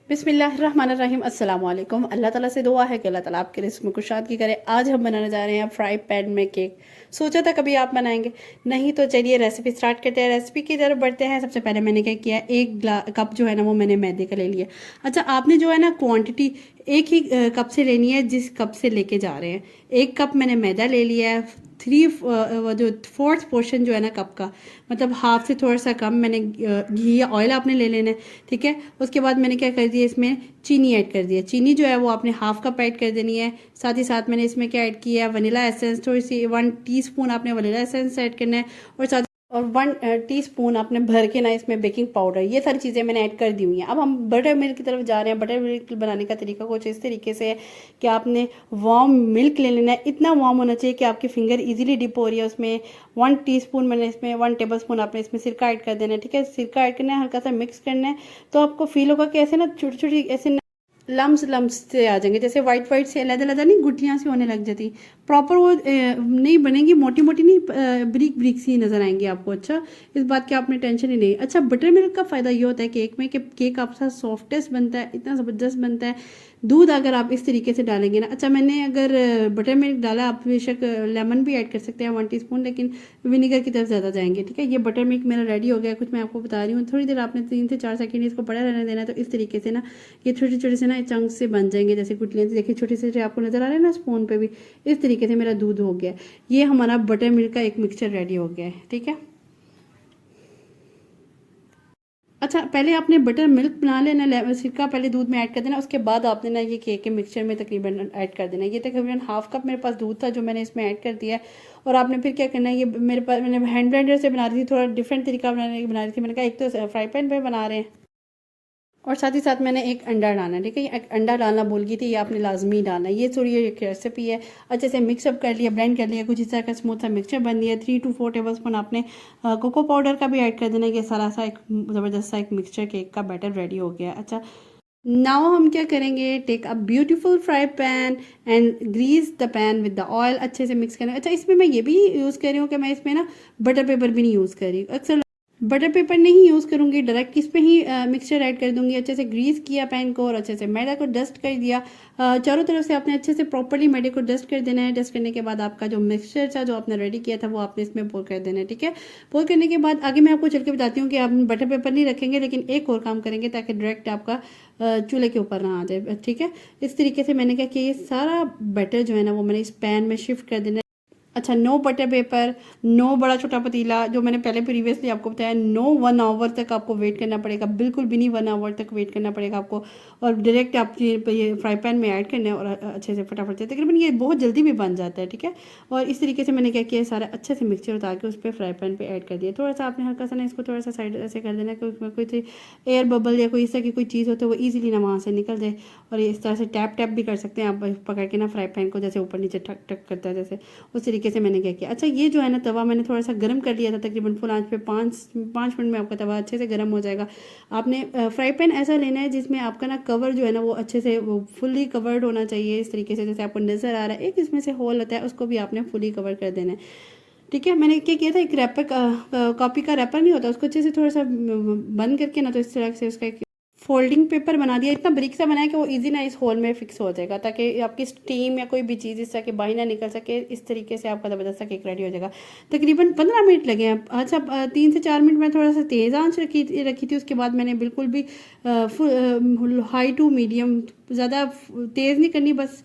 बिस्मिल्लाहिर्रहमानिर्रहीम अस्सलाम वालेकुम। अल्लाह ताला से दुआ है कि अल्लाह ताला आपके रिस्क में कुशादगी करे। आज हम बनाने जा रहे हैं फ्राई पैन में केक। सोचा था कभी आप बनाएंगे नहीं, तो चलिए रेसिपी स्टार्ट करते हैं। रेसिपी की तरफ बढ़ते हैं। सबसे पहले मैंने क्या किया, एक कप जो है ना वो मैंने मैदे का ले लिया। अच्छा, आपने जो है ना क्वांटिटी एक ही कप से लेनी है जिस कप से लेके जा रहे हैं। एक कप मैंने मैदा ले लिया है। जो फोर्थ पोर्शन जो है ना कप का, मतलब हाफ से थोड़ा सा कम मैंने घी या ऑयल आपने ले लेना है। ठीक है, उसके बाद मैंने क्या कर दिया, इसमें चीनी ऐड कर दिया। चीनी जो है वो आपने हाफ कप ऐड कर देनी है। साथ ही साथ मैंने इसमें क्या ऐड किया, वनीला एसेंस, थोड़ी सी 1 टीस्पून आपने वनीला एसेंस ऐड करना है। और 1 टीस्पून आपने भर के ना इसमें बेकिंग पाउडर, ये सारी चीज़ें मैंने ऐड कर दी हुई हैं। अब हम बटर मिल्क की तरफ जा रहे हैं। बटर मिल्क बनाने का तरीका कुछ इस तरीके से है कि आपने वार्म मिल्क ले लेना है। इतना वार्म होना चाहिए कि आपकी फिंगर इजीली डिप हो रही है उसमें। 1 टीस्पून मैंने इसमें 1 टेबल स्पून आपने इसमें सिरका ऐड कर देना है। ठीक है, सिरका ऐड करना है, हल्का सा मिक्स करना है। तो आपको फील होगा कि ऐसे ना छोटी छोटी ऐसे लम्स से आ जाएंगे, जैसे वाइट वाइट से अलग अलग नहीं गुठलियाँ सी होने लग जाती। प्रॉपर वो नहीं बनेंगी, मोटी मोटी नहीं, ब्रिक ब्रिक सी नज़र आएंगी आपको। अच्छा, इस बात की आपने टेंशन ही नहीं। अच्छा, बटर मिल्क का फ़ायदा ये होता है केक में कि केक आपका सॉफ्टेस्ट बनता है, इतना ज़बरदस्त बनता है। दूध अगर आप इस तरीके से डालेंगे ना, अच्छा मैंने अगर बटर मिल्क डाला, आप बेशक लेमन भी ऐड कर सकते हैं 1 टीस्पून, लेकिन विनीगर की तरफ ज़्यादा जाएंगे। ठीक है, ये बटर मिल्क मेरा रेडी हो गया। कुछ मैं आपको बता रही हूँ, थोड़ी देर आपने 3 से 4 सेकंड इसको पड़ा रहने देना है। तो इस तरीके से ना ये छोटे छोटे से ना चंक से बन जाएंगे, जैसे गुटलियाँ। देखिए छोटे छोटे आपको नज़र आ रहे हैं ना स्पून पे भी। इस तरीके से मेरा दूध हो गया। ये हमारा बटर मिल्क का एक मिक्सचर रेडी हो गया है। ठीक है, अच्छा पहले आपने बटर मिल्क बना लेना, सिरका पहले दूध में ऐड कर देना। उसके बाद आपने ना ये केक के मिक्सचर में तकरीबन ऐड कर देना। ये तकरीबन हाफ कप मेरे पास दूध था जो मैंने इसमें ऐड कर दिया है। और आपने फिर क्या करना है, ये मेरे पास मैंने हैंड ब्लेंडर से बना रही थी, थोड़ा डिफरेंट तरीका बना रही थी। मैंने कहा एक तो फ्राई पैन पे बना रहे हैं और साथ ही साथ मैंने एक अंडा डालना है। ठीक है, एक अंडा डालना भूल गई थी, ये आपने लाजमी डालना है। ये थोड़ी एक रेसिपी है। अच्छे से मिक्सअप कर लिया, ब्लेंड कर लिया, कुछ इस तरह का स्मूथ सा मिक्सचर बन गया। 3 to 4 टेबल स्पून आपने कोको पाउडर का भी ऐड कर देना। ये सारा सा एक ज़बरदस्त सा एक मिक्सचर केक का बैटर रेडी हो गया। अच्छा, नाउ हम क्या करेंगे, take a beautiful fry pan and grease the pan with the oil. अच्छे से मिक्स करना। अच्छा, इसमें मैं ये भी यूज़ कर रही हूँ कि मैं इसमें ना बटर पेपर भी नहीं यूज़ कर रही। अक्सर बटर पेपर नहीं यूज़ करूँगी, डायरेक्ट इस पे ही मिक्सचर ऐड कर दूँगी। अच्छे से ग्रीस किया पैन को और अच्छे से मैदा को डस्ट कर दिया। चारों तरफ से आपने अच्छे से प्रॉपर्ली मैदे को डस्ट कर देना है। डस्ट करने के बाद आपका जो मिक्सचर था जो आपने रेडी किया था वो आपने इसमें पोर कर देना है। ठीक है, पोर करने के बाद आगे मैं आपको चल के बताती हूँ कि आप बटर पेपर नहीं रखेंगे, लेकिन एक और काम करेंगे ताकि डायरेक्ट आपका चूल्हे के ऊपर ना आ जाए। ठीक है, इस तरीके से मैंने क्या किया, ये सारा बैटर जो है ना वो मैंने इस पैन में शिफ्ट कर देना है। अच्छा, नो बटर पेपर, नो बड़ा छोटा पतीला, जो मैंने पहले प्रीवियसली आपको बताया। नो 1 आवर तक आपको वेट करना पड़ेगा, बिल्कुल भी नहीं 1 आवर तक वेट करना पड़ेगा आपको। और डायरेक्ट आप ये फ्राई पैन में ऐड करना है और अच्छे से फटाफट से, तकरीबन ये बहुत जल्दी भी बन जाता है। ठीक है, और इस तरीके से मैंने क्या किया, सारा अच्छे से मिक्सचर उतार के उस पर फ्राई पैन पर ऐड कर दिया। थोड़ा सा आपने हल्का सा ना इसको थोड़ा सा साइड ऐसे कर देना, कोई एयर बबल या कोई इस तरह की कोई चीज़ हो तो वो ईजिली ना वहाँ से निकल जाए। और इस तरह से टैप टैप भी कर सकते हैं आप पकड़ के ना फ्राई पैन को, जैसे ऊपर नीचे ठक ठक करता है जैसे, उस तरीके से मैंने क्या किया। अच्छा, ये जो है ना तवा मैंने थोड़ा सा गर्म कर लिया था, तकरीबन फुल आंच पे 5 मिनट में आपका तवा अच्छे से गर्म हो जाएगा। आपने फ्राई पैन ऐसा लेना है जिसमें आपका ना कवर जो है ना वो अच्छे से वो फुली कवर्ड होना चाहिए। इस तरीके से जैसे आपको नज़र आ रहा है, एक इसमें से होल होता है, उसको भी आपने फुली कवर कर देना है। ठीक है, मैंने क्या किया था, एक रैपर कॉपी का रैपर नहीं होता, उसको अच्छे से थोड़ा सा बंद करके ना, तो इस तरह से उसका एक फोल्डिंग पेपर बना दिया। इतना ब्रिक सा बनाया कि वो इजी ना इस होल में फिक्स हो जाएगा, ताकि आपकी स्टीम या कोई भी चीज़ इस तरह की बाहर ना निकल सके। इस तरीके से आपका ज़बरदस्त केक रेडी हो जाएगा। तकरीबन 15 मिनट लगे हैं। अच्छा, 3 से 4 मिनट में थोड़ा सा तेज़ आंच रखी थी। उसके बाद मैंने बिल्कुल भी हाई टू मीडियम, ज़्यादा तेज़ नहीं करनी, बस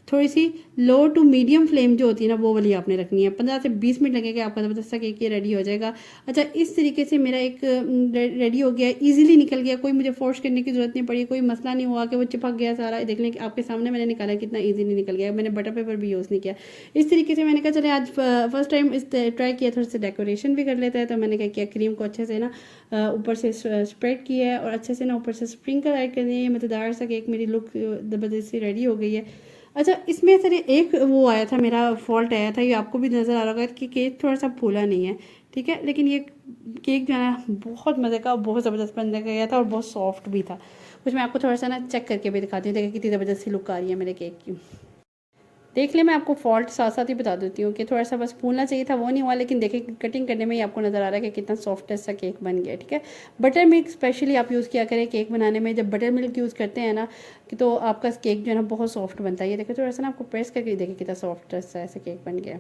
थोड़ी सी लो टू मीडियम फ्लेम जो होती है ना वो वाली आपने रखनी है। 15 से 20 मिनट लगेगा, आपका ज़बरदस्त केक ये रेडी हो जाएगा। अच्छा, इस तरीके से मेरा एक रेडी हो गया, इजीली निकल गया, कोई मुझे फोर्स करने की ज़रूरत नहीं पड़ी, कोई मसला नहीं हुआ कि वो चिपक गया सारा। देख लें कि आपके सामने मैंने निकाला कितना ईजीली निकल गया। मैंने बटर पेपर भी यूज़ नहीं किया। इस तरीके से मैंने कहा चले आज फर्स्ट टाइम इस ट्राई किया, थोड़ा सा डेकोरेशन भी कर लेता है। तो मैंने क्या किया, क्रीम को अच्छे से ना ऊपर से स्प्रेड किया है और अच्छे से ना ऊपर से स्प्रिंकल ऐड कर दिए। मज़ेदार सा केक मेरी लुक ज़बरदस्ती रेडी हो गई है। अच्छा, इसमें सर एक वो आया था, मेरा फॉल्ट आया था, ये आपको भी नज़र आ रहा होगा कि केक थोड़ा सा फूला नहीं है। ठीक है, लेकिन ये केक जो है ना बहुत मज़े का और बहुत ज़बरदस्त बन गया था और बहुत सॉफ्ट भी था। कुछ मैं आपको थोड़ा सा ना चेक करके भी दिखाती हूँ, देखिए कितनी ज़बरदस्त सी लुक आ रही है मेरे केक की। देख ले, मैं आपको फॉल्ट साथ साथ ही बता देती हूँ कि थोड़ा सा बस फूलना चाहिए था, वो नहीं हुआ, लेकिन देखिए कटिंग करने में ही आपको नज़र आ रहा है कि कितना सॉफ्टेस्ट सा केक बन गया। ठीक है, बटर मिल्क स्पेशली आप यूज़ किया करें केक बनाने में। जब बटर मिल्क यूज़ करते हैं ना कि तो आपका केक जो है ना बहुत सॉफ्ट बनता है। ये देखो थोड़ा सा ना आपको प्रेस करके देखिए कितना सॉफ्टेस्ट सा ऐसे केक बन गया।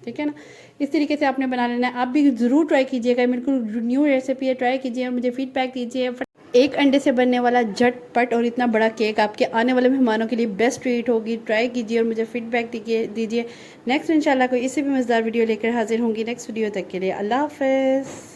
ठीक है ना, इस तरीके से आपने बना लेना है। आप भी ज़रूर ट्राई कीजिएगा, बिल्कुल न्यू रेसिपी है, ट्राई कीजिए और मुझे फीडबैक दीजिए। एक अंडे से बनने वाला झटपट और इतना बड़ा केक आपके आने वाले मेहमानों के लिए बेस्ट ट्रीट होगी। ट्राई कीजिए और मुझे फीडबैक दीजिए। नेक्स्ट इंशाल्लाह कोई इससे भी मज़ेदार वीडियो लेकर हाजिर होंगी। नेक्स्ट वीडियो तक के लिए अल्लाह हाफ़िज़।